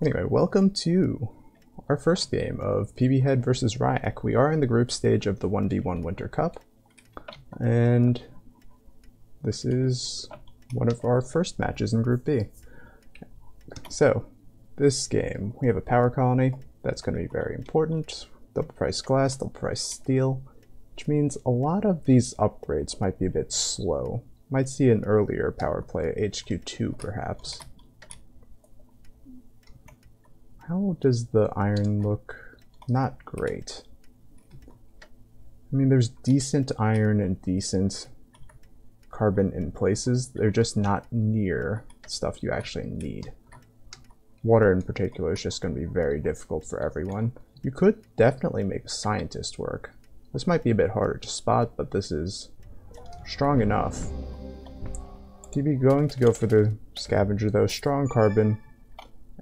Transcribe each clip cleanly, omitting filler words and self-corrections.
Anyway, welcome to our first game of Pbhead versus Ryak. We are in the group stage of the 1v1 Winter Cup, and this is one of our first matches in Group B. So, this game, we have a power colony. That's going to be very important. Double price glass, double price steel, which means a lot of these upgrades might be a bit slow. Might see an earlier power play at HQ2 perhaps. How does the iron look? Not great. I mean, there's decent iron and decent carbon in places. They're just not near stuff you actually need. Water in particular is just going to be very difficult for everyone. You could definitely make a scientist work. This might be a bit harder to spot, but this is strong enough. Pb going to go for the scavenger though, strong carbon,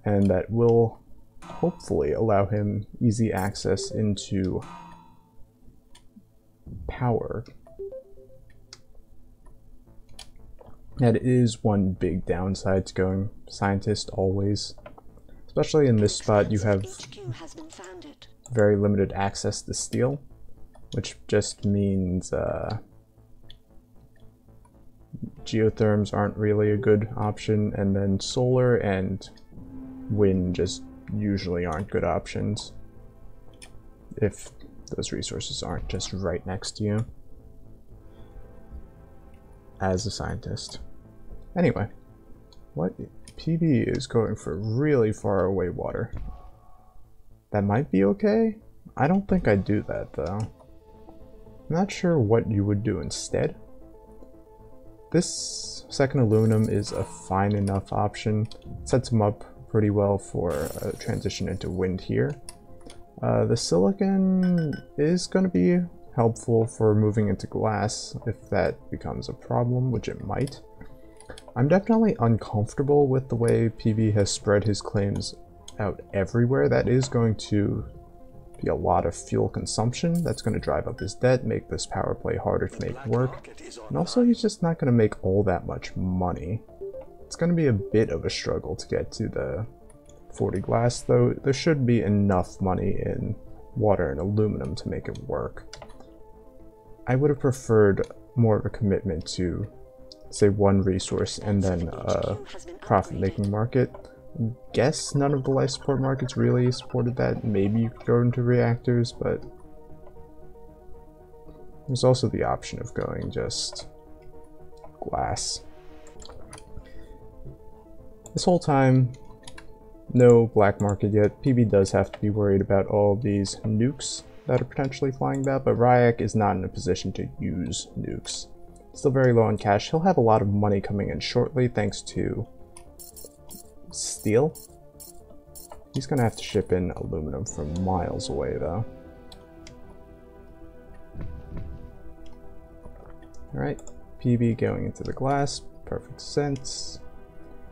and that will hopefully allow him easy access into power. That is one big downside to going scientist always. Especially in this spot, you have very limited access to steel, which just means geotherms aren't really a good option, and then solar and wind just usually aren't good options if those resources aren't just right next to you as a scientist. Anyway, what Pb is going for really far away water. That might be okay. I don't think I'd do that though. I'm not sure what you would do instead. This second aluminum is a fine enough option. It sets him up pretty well for a transition into wind here. The silicon is going to be helpful for moving into glass if that becomes a problem, which it might. I'm definitely uncomfortable with the way Pb has spread his claims out everywhere. That is going to be a lot of fuel consumption. That's going to drive up his debt, make this power play harder to make work. And also he's just not going to make all that much money. It's going to be a bit of a struggle to get to the 40 glass, though there should be enough money in water and aluminum to make it work. I would have preferred more of a commitment to, say, one resource and then a profit-making market. I guess none of the life support markets really supported that. Maybe you could go into reactors, but there's also the option of going just glass. This whole time, no black market yet. Pb does have to be worried about all these nukes that are potentially flying about, but Ryak is not in a position to use nukes. Still very low on cash. He'll have a lot of money coming in shortly thanks to steel. He's gonna have to ship in aluminum from miles away though. Alright, Pb going into the glass, perfect sense.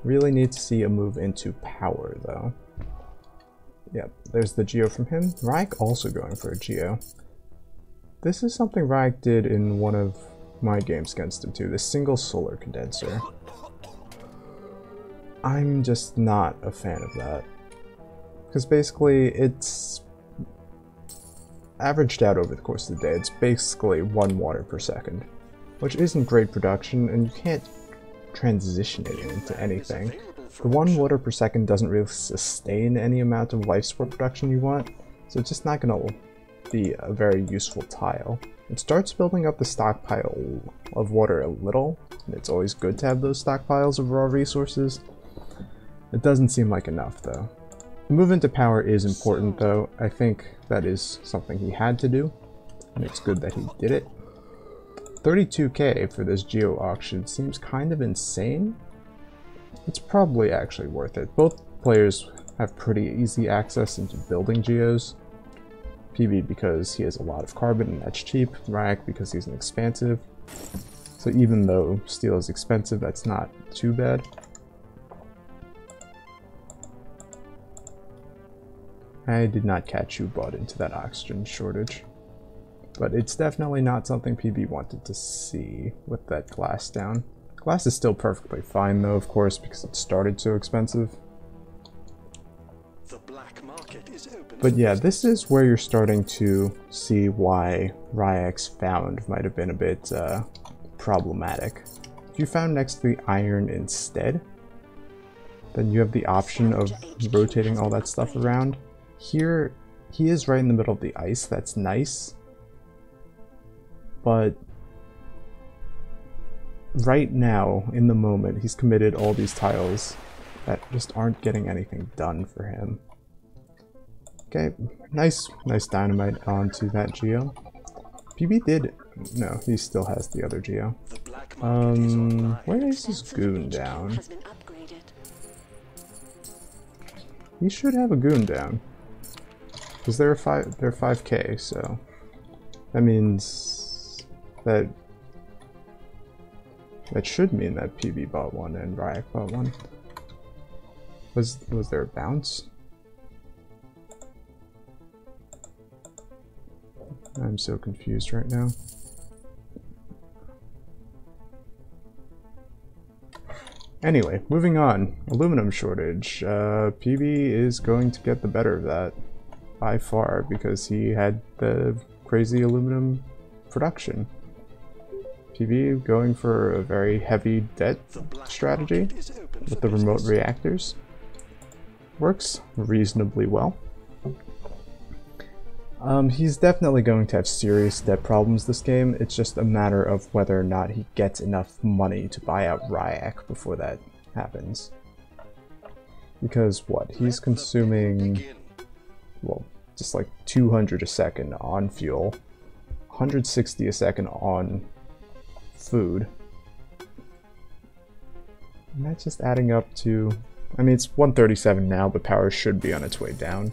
Really need to see a move into power though. Yep, there's the geo from him. Ryak also going for a geo. This is something Ryak did in one of my games against him too, the single solar condenser. I'm just not a fan of that. Because basically it's averaged out over the course of the day. It's basically 1 water per second, which isn't great production, and you can't transition it into anything. The 1 water per second doesn't really sustain any amount of life support production you want, so it's just not going to be a very useful tile. It starts building up the stockpile of water a little, and it's always good to have those stockpiles of raw resources. It doesn't seem like enough though. The move into power is important though. I think that is something he had to do, and it's good that he did it. 32k for this geo auction seems kind of insane. It's probably actually worth it. Both players have pretty easy access into building geos. Pb because he has a lot of carbon and that's cheap. Ryak because he's an expansive. So even though steel is expensive, that's not too bad. I did not catch who bought into that oxygen shortage. But it's definitely not something Pb wanted to see with that glass down. Glass is still perfectly fine though, of course, because it started so expensive. But yeah, this is where you're starting to see why Ryak's found might have been a bit problematic. If you found next to the iron instead, then you have the option of rotating all that stuff around. Here, he is right in the middle of the ice, that's nice. But right now, in the moment, he's committed all these tiles that just aren't getting anything done for him. Okay, nice dynamite onto that geo. PB did... no, he still has the other geo. Where is his goon down? He should have a goon down. Because they're 5k, so... that means... that should mean that PB bought one and Ryak bought one. Was there a bounce? I'm so confused right now. Anyway, moving on. Aluminum shortage. PB is going to get the better of that by far because he had the crazy aluminum production. PB going for a very heavy debt strategy with the remote reactors. Works reasonably well. He's definitely going to have serious debt problems this game. It's just a matter of whether or not he gets enough money to buy out Ryak before that happens. Because what? He's consuming, well, just like 200 a second on fuel, 160 a second on food. And that's just adding up to, I mean, it's 137 now, but power should be on its way down.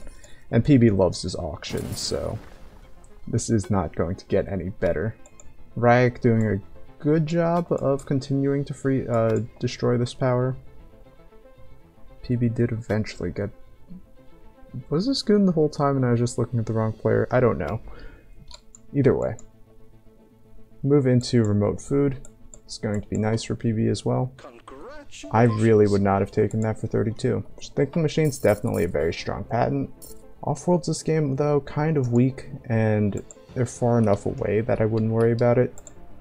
And PB loves his auctions, so this is not going to get any better. Ryak doing a good job of continuing to destroy this power. PB did eventually get... was this good the whole time and I was just looking at the wrong player? I don't know. Either way. Move into remote food. It's going to be nice for PB as well. I really would not have taken that for 32. Thinking Machine's definitely a very strong patent. Off-worlds this game, though, kind of weak, and they're far enough away that I wouldn't worry about it.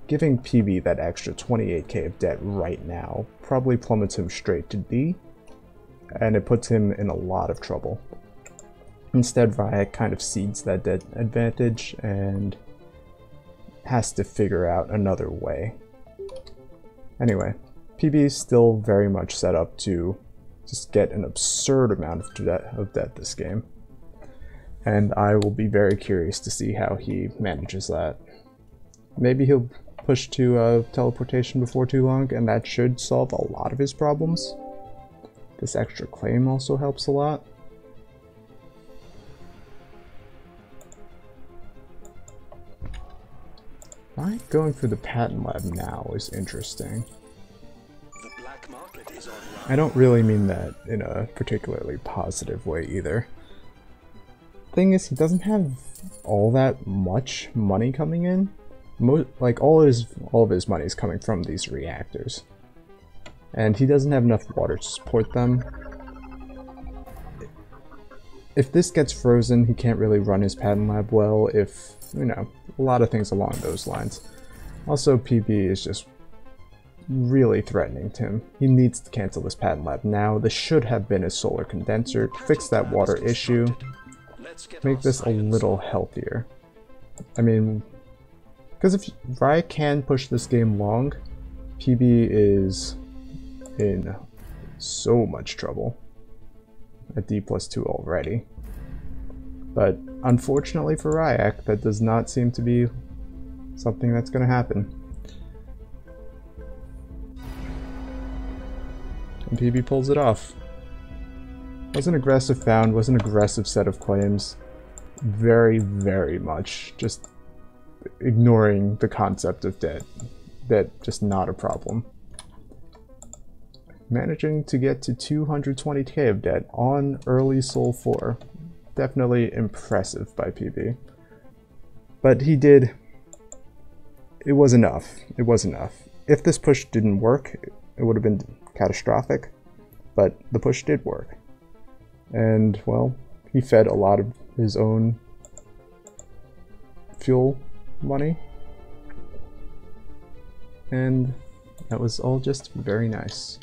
Giving PB that extra 28k of debt right now probably plummets him straight to D, and it puts him in a lot of trouble. Instead, Ryak kind of cedes that debt advantage and has to figure out another way. Anyway, PB is still very much set up to just get an absurd amount of debt this game. And I will be very curious to see how he manages that. Maybe he'll push to teleportation before too long, and that should solve a lot of his problems. This extra claim also helps a lot. Why going for the patent lab now is interesting. I don't really mean that in a particularly positive way either. Thing is, he doesn't have all that much money coming in. Like all of his money is coming from these reactors, and he doesn't have enough water to support them. If this gets frozen, he can't really run his patent lab well. If you know, a lot of things along those lines. Also, PB is just really threatening to him. He needs to cancel this patent lab now. This should have been a solar condenser to fix that water issue. Make this a little healthier. I mean, because if Ryak can push this game long, PB is in so much trouble at D+2 already. But unfortunately for Ryak, that does not seem to be something that's going to happen. And PB pulls it off. Was an aggressive found, was an aggressive set of claims. Very, very much just ignoring the concept of debt. That just not a problem. Managing to get to 220k of debt on early Sol 4. Definitely impressive by PB. But he did... it was enough. It was enough. If this push didn't work, it would have been catastrophic. But the push did work. And, well, he fed a lot of his own fuel money. And that was all just very nice.